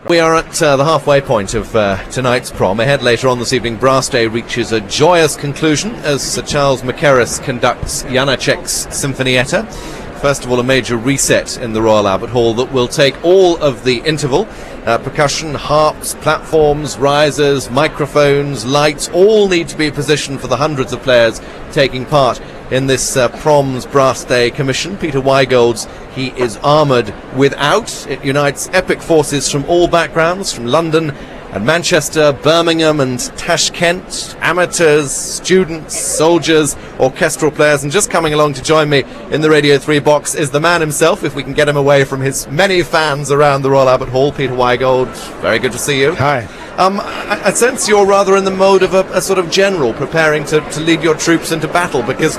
We are at the halfway point of tonight's prom. Ahead later on this evening, Brass Day reaches a joyous conclusion as Sir Charles Mackerras conducts Janacek's Sinfonietta. First of all, a major reset in the Royal Albert Hall that will take all of the interval, percussion, harps, platforms, risers, microphones, lights, all need to be positioned for the hundreds of players taking part in this Prom's Brass Day commission. Peter Weigold's He is Armoured Without. It unites epic forces from all backgrounds, from London and Manchester, Birmingham and Tashkent, amateurs, students, soldiers, orchestral players, and just coming along to join me in the Radio 3 box is the man himself, if we can get him away from his many fans around the Royal Albert Hall. Peter Weigold, very good to see you. Hi. I sense you're rather in the mode of a sort of general, preparing to lead your troops into battle, because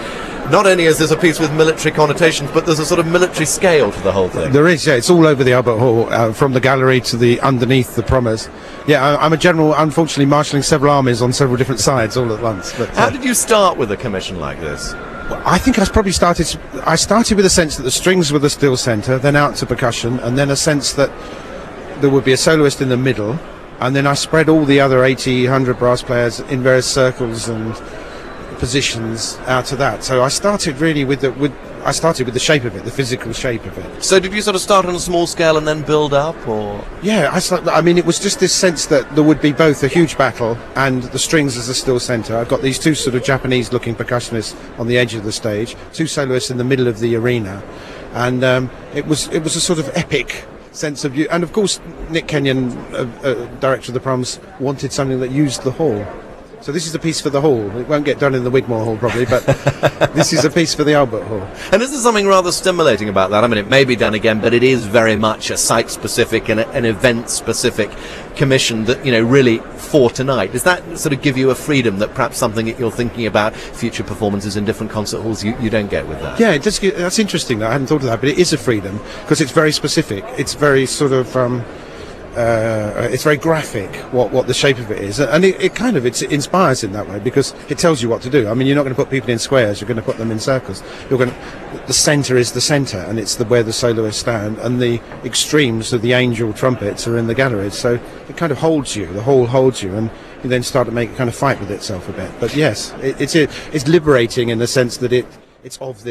not only is this a piece with military connotations, but there's a sort of military scale to the whole thing. There is, yeah. It's all over the Albert Hall, from the gallery to the underneath the promers. Yeah, I'm a general, unfortunately, marshalling several armies on several different sides all at once. But how did you start with a commission like this? Well, I think I started with a sense that the strings were the still centre, then out to percussion, and then a sense that there would be a soloist in the middle, and then I spread all the other 80, 100 brass players in various circles and positions out of that. So I started really with the shape of it, the physical shape of it. So did you sort of start on a small scale and then build up, or? Yeah, I mean, it was just this sense that there would be both a huge battle and the strings as a still centre. I've got these two sort of Japanese-looking percussionists on the edge of the stage, two soloists in the middle of the arena, and it was a sort of epic sense of you. And of course, Nick Kenyon, director of the Proms, wanted something that used the hall. So this is a piece for the hall. It won't get done in the Wigmore Hall probably, but this is a piece for the Albert Hall. And is there something rather stimulating about that? I mean, it may be done again, but it is very much a site-specific and an event-specific commission that, you know, really for tonight. Does that sort of give you a freedom that perhaps something that you're thinking about future performances in different concert halls you don't get with that? Yeah, it does. That's interesting. I hadn't thought of that, but it is a freedom because it's very specific. It's very sort of it's very graphic what the shape of it is, and it inspires in that way because it tells you what to do. I mean, you're not going to put people in squares, you're going to put them in circles. The centre is the centre, and it's where the soloists stand, and the extremes of the angel trumpets are in the galleries, so it kind of holds you, the whole holds you, and you then start to make it kind of fight with itself a bit. But yes, it's liberating in the sense that it's of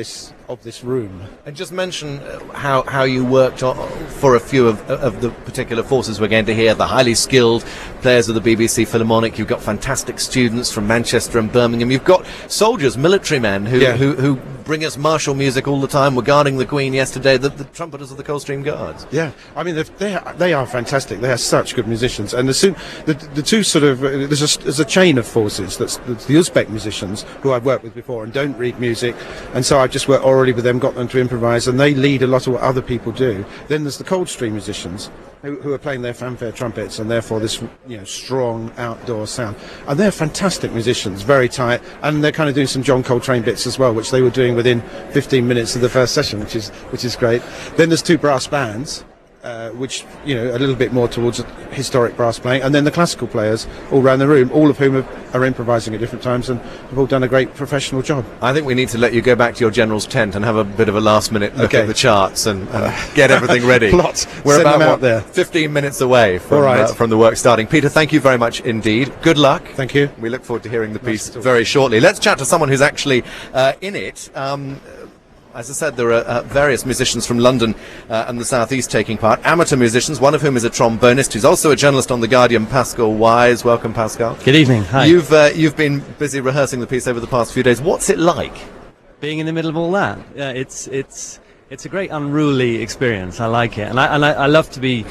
this room. And just mention how you worked for a few of the particular forces we're going to hear, the highly skilled players of the BBC Philharmonic. You've got fantastic students from Manchester and Birmingham. You've got soldiers, military men who bring us martial music all the time. We're guarding the Queen yesterday, the trumpeters of the Coldstream Guards. Yeah, I mean, they are fantastic. They are such good musicians. And the two sort of, there's a chain of forces. That's the Uzbek musicians who I've worked with before and don't read music. And so I've just worked orally with them, got them to improvise, and they lead a lot of what other people do. Then there's the Coldstream musicians who are playing their fanfare trumpets, and therefore this strong outdoor sound. And they're fantastic musicians, very tight, and they're kind of doing some John Coltrane bits as well, which they were doing within 15 minutes of the first session, which is great. Then there's two brass bands, which a little bit more towards historic brass playing, and then the classical players all around the room, all of whom are improvising at different times and have all done a great professional job. I think we need to let you go back to your general's tent and have a bit of a last minute look at the charts and get everything ready. Plot. We're Send about there. 15 minutes away from the work starting. Peter, thank you very much indeed. Good luck. Thank you. We look forward to hearing the piece very shortly. Let's chat to someone who's actually in it. As I said, there are various musicians from London and the South East taking part, amateur musicians, one of whom is a trombonist, who's also a journalist on The Guardian, Pascal Wise. Welcome, Pascal. Good evening. Hi. You've been busy rehearsing the piece over the past few days. What's it like? Being in the middle of all that. Yeah, it's a great unruly experience. I like it. And I love to be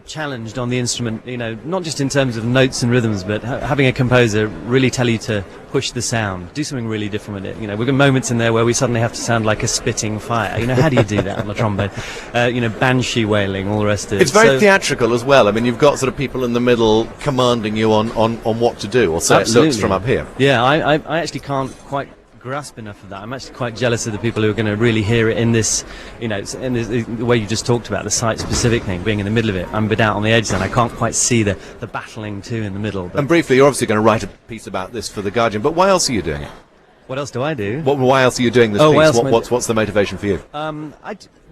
challenged on the instrument, not just in terms of notes and rhythms, but having a composer really tell you to push the sound, do something really different with it. We've got moments in there where we suddenly have to sound like a spitting fire. How do you do that on the trombone? Banshee wailing, all the rest of it. It's very theatrical as well. I mean, you've got sort of people in the middle commanding you on what to do, or so it looks from up here. Yeah, I actually can't quite grasp enough of that. I'm actually quite jealous of the people who are going to really hear it in this, the way you just talked about, the site-specific thing, being in the middle of it. I'm a bit out on the edge then. I can't quite see the battling too in the middle. But. And briefly, you're obviously going to write a piece about this for The Guardian, but why else are you doing it? What else do I do? Why else are you doing this piece? What's the motivation for you?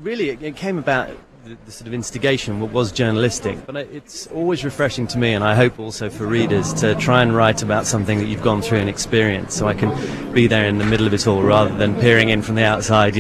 Really, it came about the sort of instigation was journalistic, but it's always refreshing to me, and I hope also for readers, to try and write about something that you've gone through and experienced, so I can be there in the middle of it all rather than peering in from the outside,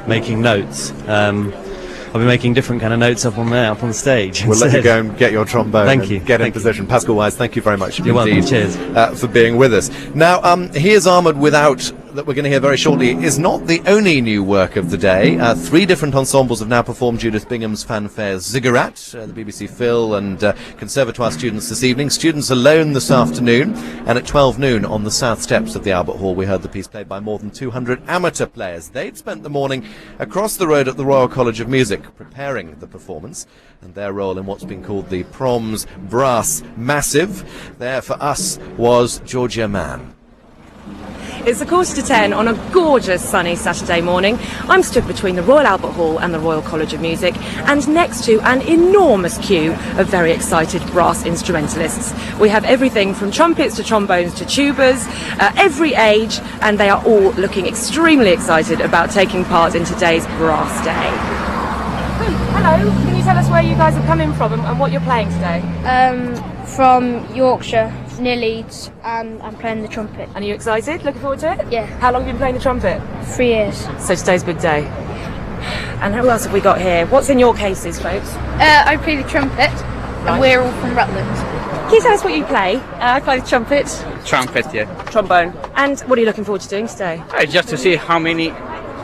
making notes. I'll be making different kind of notes up on the stage. We'll let you go and get your trombone. Thank you. Get in position. Pascal Wise, thank you very much You're welcome. indeed Cheers. For being with us. Now, He Is Armoured Without, that we're going to hear very shortly, is not the only new work of the day. 3 different ensembles have now performed Judith Bingham's fanfare's Ziggurat, the BBC Phil and Conservatoire students this evening. Students alone this afternoon, and at 12 noon on the south steps of the Albert Hall we heard the piece played by more than 200 amateur players. They'd spent the morning across the road at the Royal College of Music preparing the performance, and their role in what's been called the Prom's Brass Massive there for us was Georgia Mann. It's 10:15 on a gorgeous sunny Saturday morning. I'm stood between the Royal Albert Hall and the Royal College of Music, and next to an enormous queue of very excited brass instrumentalists. We have everything from trumpets to trombones to tubas, every age, and they are all looking extremely excited about taking part in today's Brass Day. Hello, can you tell us where you guys are coming from and what you're playing today? From Yorkshire, near Leeds, and I'm playing the trumpet. And are you excited? Looking forward to it? Yeah. How long have you been playing the trumpet? 3 years. So today's a big day. And who else have we got here? What's in your cases, folks? I play the trumpet, and we're all from Rutland. Can you tell us what you play? I play the trumpet. Trumpet, yeah. Trombone. And what are you looking forward to doing today? Just to see how many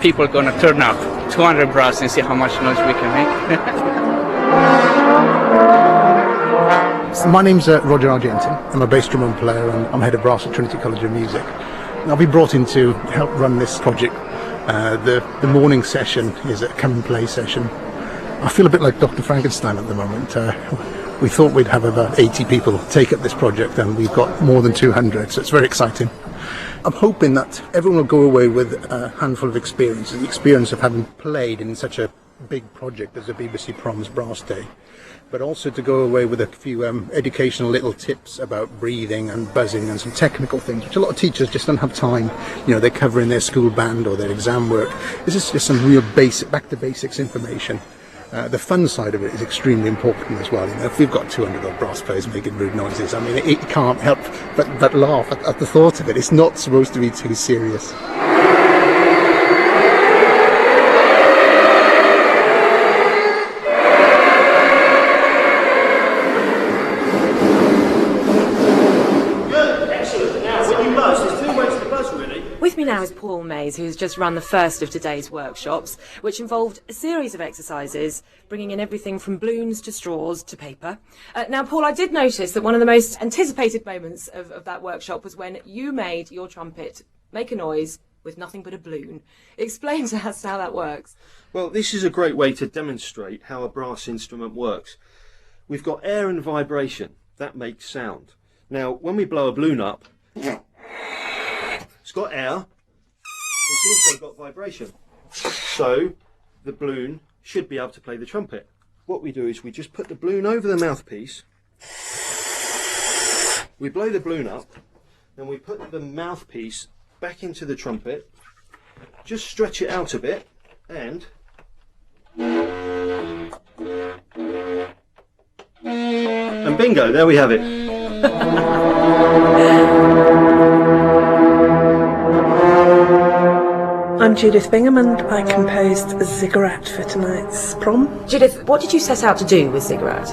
people are going to turn up. 200 brass and see how much noise we can make. My name's Roger Argentin. I'm a bass drum and player, and I'm head of brass at Trinity College of Music. I've been brought in to help run this project. The morning session is a come and play session. I feel a bit like Dr. Frankenstein at the moment. We thought we'd have about 80 people take up this project, and we've got more than 200, so it's very exciting. I'm hoping that everyone will go away with a handful of experiences, the experience of having played in such a big project as the BBC Prom's Brass Day, but also to go away with a few educational little tips about breathing and buzzing and some technical things, which a lot of teachers just don't have time. They're covering their school band or their exam work. This is just some real basic, back to basics information. The fun side of it is extremely important as well. If we've got 200 odd brass players making rude noises, it can't help but laugh at the thought of it. It's not supposed to be too serious. With me now is Paul Mays, who's just run the first of today's workshops, which involved a series of exercises, bringing in everything from balloons to straws to paper. Now, Paul, I did notice that one of the most anticipated moments of that workshop was when you made your trumpet make a noise with nothing but a balloon. Explain to us how that works. Well, this is a great way to demonstrate how a brass instrument works. We've got air and vibration. That makes sound. Now, when we blow a balloon up, it's got air, it's also got vibration. So the balloon should be able to play the trumpet. What we do is we just put the balloon over the mouthpiece, we blow the balloon up, then we put the mouthpiece back into the trumpet, just stretch it out a bit, and bingo, there we have it. I'm Judith Bingham, and I composed a Ziggurat for tonight's prom. Judith, what did you set out to do with Ziggurat?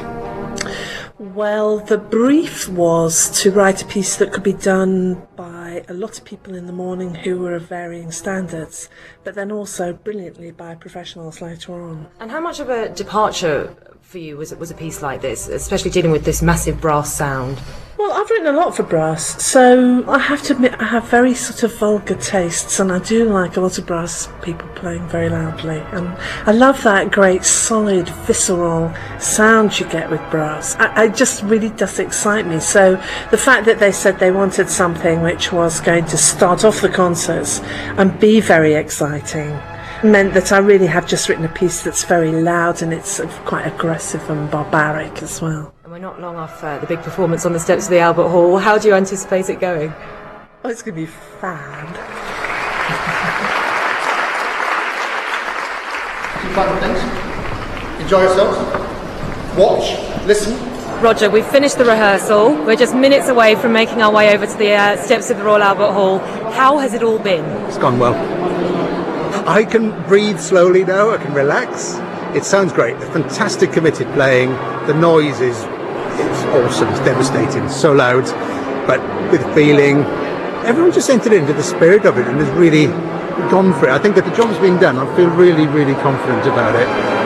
Well, the brief was to write a piece that could be done by a lot of people in the morning who were of varying standards, but then also brilliantly by professionals later on. And how much of a departure for you was a piece like this, especially dealing with this massive brass sound? Well, I've written a lot for brass, so I have to admit I have very sort of vulgar tastes, and I do like a lot of brass people playing very loudly, and I love that great solid visceral sound you get with brass. It just really does excite me. So the fact that they said they wanted something which was going to start off the concerts and be very exciting meant that I really have just written a piece that's very loud, and it's quite aggressive and barbaric as well. And we're not long off the big performance on the steps of the Albert Hall. How do you anticipate it going? Oh, it's going to be fab. Enjoy yourselves. Watch, listen. Roger, we've finished the rehearsal. We're just minutes away from making our way over to the steps of the Royal Albert Hall. How has it all been? It's gone well. I can breathe slowly now, I can relax. It sounds great. Fantastic committed playing. The noise is awesome, it's devastating, it's so loud, but with feeling. Everyone just entered into the spirit of it and has really gone for it. I think that the job's been done. I feel really, really confident about it.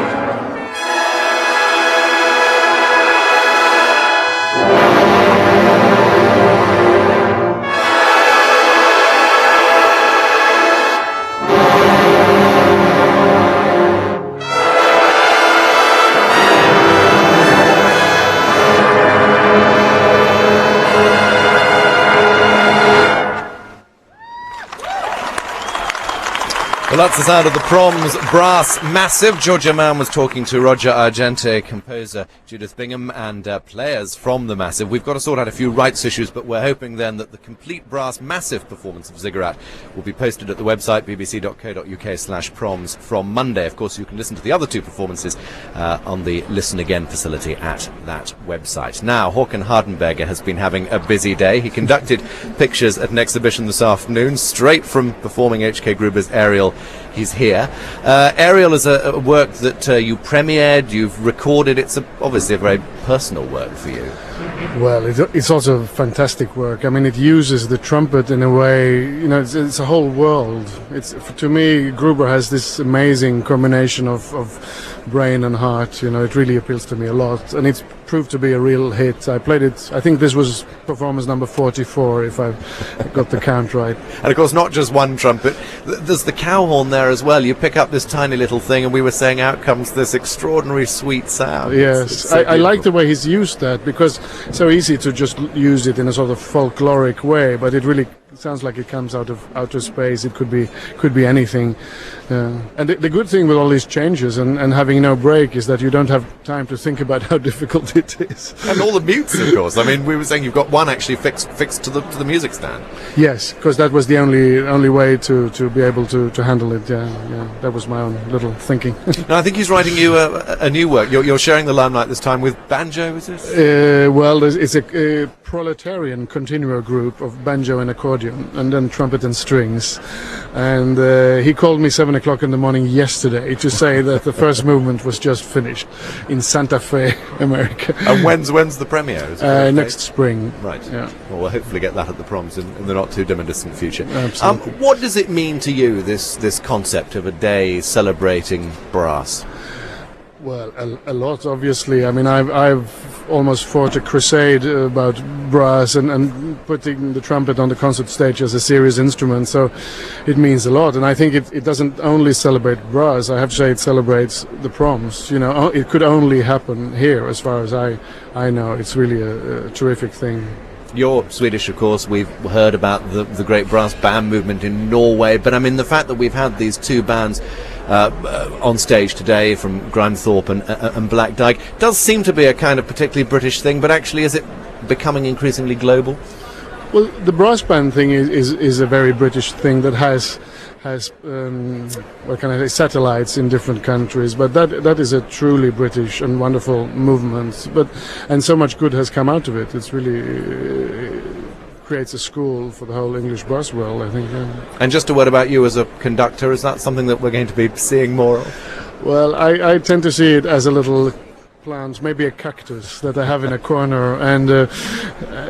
Well, that's the sound of the Prom's brass massive. Georgia Mann was talking to Roger Argente, composer Judith Bingham, and players from the Massive. We've got to sort out a few rights issues, but we're hoping then that the complete brass massive performance of Ziggurat will be posted at the website bbc.co.uk/proms from Monday. Of course, you can listen to the other two performances on the Listen Again facility at that website. Now, Håkan Hardenberger has been having a busy day. He conducted pictures at an exhibition this afternoon, straight from performing H.K. Gruber's Ariel. He's here. Ariel is a work that you premiered, you've recorded. It's obviously a very personal work for you. Well, it's also fantastic work. I mean, it uses the trumpet in a way, you know, it's a whole world. To me, Gruber has this amazing combination of brain and heart. You know, it really appeals to me a lot, and it's proved to be a real hit. I played it, I think this was performance number 44, if I've got the count right. And of course, not just one trumpet, there's the cow horn there as well. You pick up this tiny little thing, and we were saying out comes this extraordinary sweet sound. Yes, it's so I like the way he's used that, because it's so easy to just use it in a sort of folkloric way, but it really sounds like it comes out of outer space. It could be anything. And the good thing with all these changes and having no break is that you don't have time to think about how difficult it is. And all the mutes, of course. I mean, we were saying you've got one actually fixed to the music stand. Yes, because that was the only way to be able to handle it. Yeah, that was my own little thinking. Now, I think he's writing you a new work. You're sharing the limelight this time with banjo, is it? Well, it's a proletarian continuo group of banjo and accordion, and then trumpet and strings. And he called me 7 o'clock in the morning yesterday to say that the first movement was just finished in Santa Fe, America. And when's the premiere? Next spring. Right. Yeah. Well, we'll hopefully get that at the Proms in the not too dim and distant future. Absolutely. What does it mean to you, this concept of a day celebrating brass? Well, a lot, obviously. I mean, I've almost fought a crusade about brass and putting the trumpet on the concert stage as a serious instrument, so it means a lot. And I think it doesn't only celebrate brass. I have to say it celebrates the Proms. You know, it could only happen here, as far as I know. It's really a terrific thing. You're Swedish, of course. We've heard about the great brass band movement in Norway, but I mean, the fact that we've had these two bands on stage today from Grimethorpe and Black Dyke does seem to be a kind of particularly British thing, but actually is it becoming increasingly global? Well, the brass band thing is a very British thing that has what can I say, satellites in different countries, but that is a truly British and wonderful movement, and so much good has come out of it. It's really creates a school for the whole English brass world, I think. And just a word about you as a conductor, is that something that we're going to be seeing more of? Well, I tend to see it as a little plant, maybe a cactus that I have in a corner, and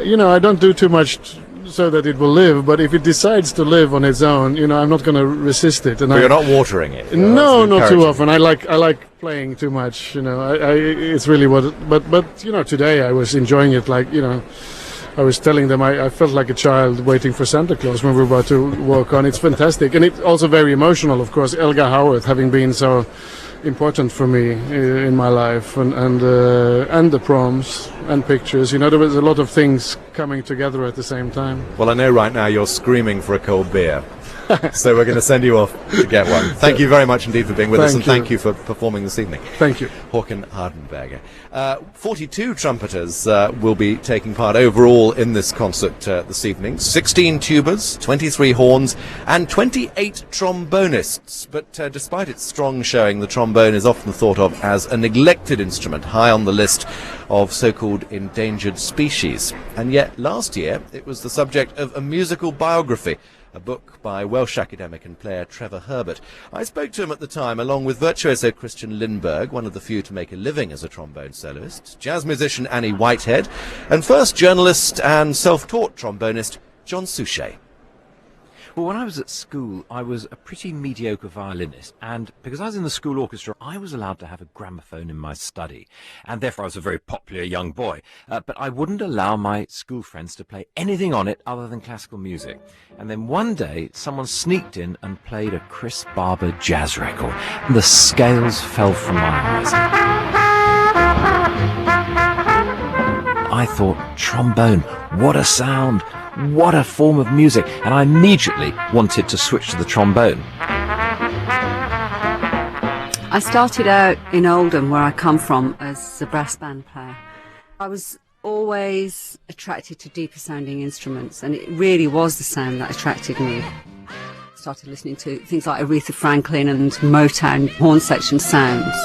you know, I don't do too much so that it will live, but if it decides to live on its own, you know, I'm not going to resist it. And but you're not watering it? No, not too often. I like playing too much, you know. It's really but you know, today I was enjoying it, like, you know, I was telling them I felt like a child waiting for Santa Claus when we were about to walk on. It's fantastic, and it's also very emotional, of course. Elgar Howarth having been so important for me in my life, and the Proms, and pictures. You know, there was a lot of things coming together at the same time. Well, I know right now you're screaming for a cold beer. So we're going to send you off to get one. Thank you very much indeed for being with us, and thank you for performing this evening. Thank you. Håkan Hardenberger. 42 trumpeters will be taking part overall in this concert this evening. 16 tubas, 23 horns, and 28 trombonists. But despite its strong showing, the trombone is often thought of as a neglected instrument, high on the list of so-called endangered species. And yet last year it was the subject of a musical biography, a book by Welsh academic and player Trevor Herbert. I spoke to him at the time, along with virtuoso Christian Lindberg, one of the few to make a living as a trombone soloist, jazz musician Annie Whitehead, and first journalist and self-taught trombonist John Suchet. Well, when I was at school, I was a pretty mediocre violinist, and because I was in the school orchestra, I was allowed to have a gramophone in my study, and therefore I was a very popular young boy. But I wouldn't allow my school friends to play anything on it other than classical music. And then one day, someone sneaked in and played a Chris Barber jazz record, and the scales fell from my eyes. I thought, trombone, what a sound! What a form of music, and I immediately wanted to switch to the trombone. I started out in Oldham, where I come from, as a brass band player. I was always attracted to deeper sounding instruments, and it really was the sound that attracted me. I started listening to things like Aretha Franklin and Motown horn section sounds.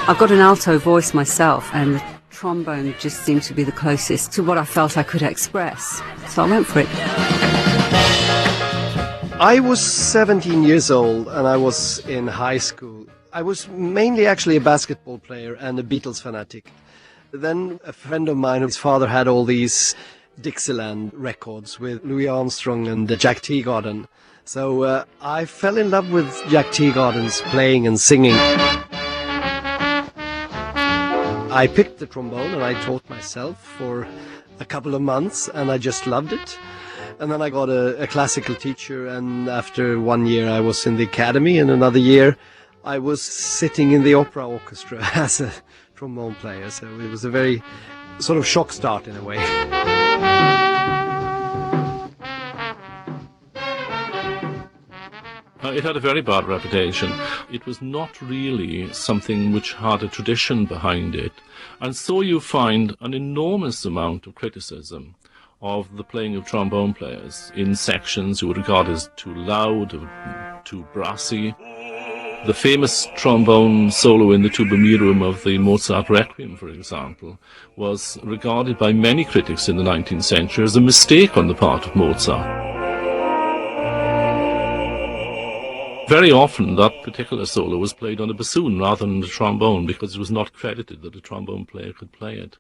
I've got an alto voice myself, and the trombone just seemed to be the closest to what I felt I could express, so I went for it. I was 17 years old and I was in high school. I was mainly actually a basketball player and a Beatles fanatic. Then a friend of mine, whose father had all these Dixieland records with Louis Armstrong and Jack Teagarden. So I fell in love with Jack Teagarden's playing and singing. I picked the trombone and I taught myself for a couple of months, and I just loved it. And then I got a classical teacher, and after 1 year I was in the academy, and another year I was sitting in the opera orchestra as a trombone player. So it was a very sort of shock start in a way. It had a very bad reputation. It was not really something which had a tradition behind it. And so you find an enormous amount of criticism of the playing of trombone players in sections you would regard as too loud, too brassy. The famous trombone solo in the tuba mirum of the Mozart Requiem, for example, was regarded by many critics in the 19th century as a mistake on the part of Mozart. Very often that particular solo was played on a bassoon rather than the trombone, because it was not credited that a trombone player could play it.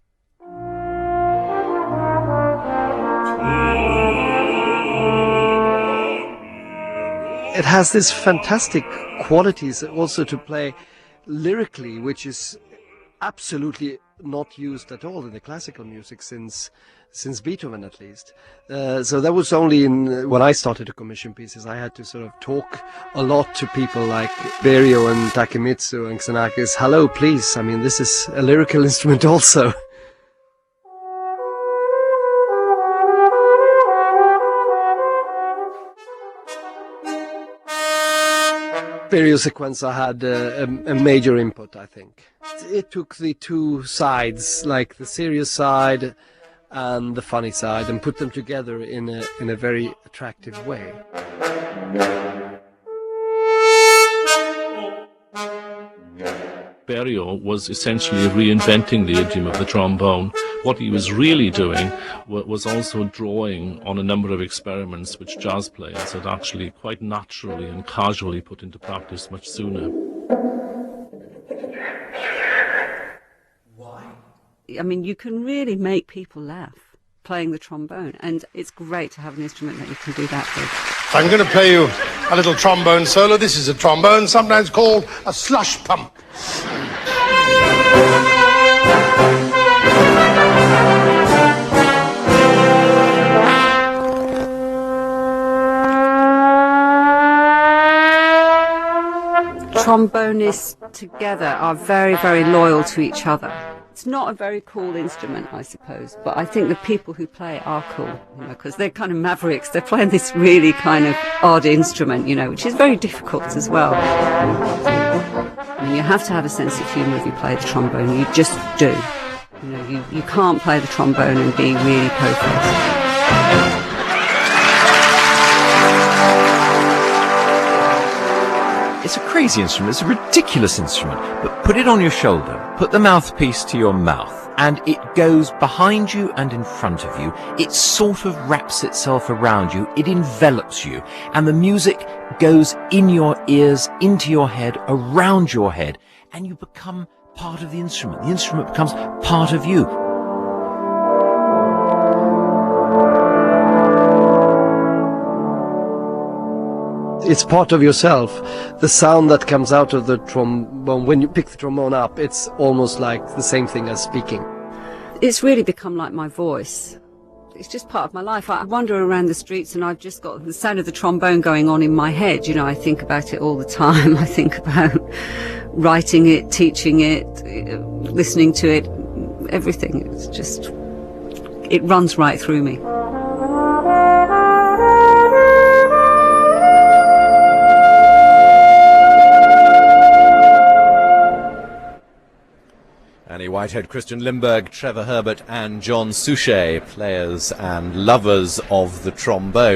It has this fantastic qualities also to play lyrically, which is absolutely not used at all in the classical music since Beethoven, at least. So that was only when I started to commission pieces. I had to sort of talk a lot to people like Berio and Takemitsu and Xenakis. Hello, please. I mean, this is a lyrical instrument also. Berio Sequenza had a major input, I think. It took the two sides, like the serious side and the funny side, and put them together in a very attractive way. Berio was essentially reinventing the idiom of the trombone. What he was really doing was also drawing on a number of experiments which jazz players had actually quite naturally and casually put into practice much sooner. I mean, you can really make people laugh playing the trombone, and it's great to have an instrument that you can do that with. I'm going to play you a little trombone solo. This is a trombone, sometimes called a slush pump. Trombonists together are very, very loyal to each other. It's not a very cool instrument, I suppose, but I think the people who play are cool, because they're kind of mavericks. They're playing this really kind of odd instrument, which is very difficult as well. I mean, you have to have a sense of humour if you play the trombone. You just do. You can't play the trombone and be really poker. It's a crazy instrument, it's a ridiculous instrument, but put it on your shoulder, put the mouthpiece to your mouth, and it goes behind you and in front of you. It sort of wraps itself around you, it envelops you, and the music goes in your ears, into your head, around your head, and you become part of the instrument. The instrument becomes part of you. It's part of yourself. The sound that comes out of the trombone, when you pick the trombone up, it's almost like the same thing as speaking. It's really become like my voice. It's just part of my life. I wander around the streets and I've just got the sound of the trombone going on in my head. I think about it all the time. I think about writing it, teaching it, listening to it, everything. It's just, it runs right through me. Annie Whitehead, Christian Limburg, Trevor Herbert and John Suchet, players and lovers of the trombone.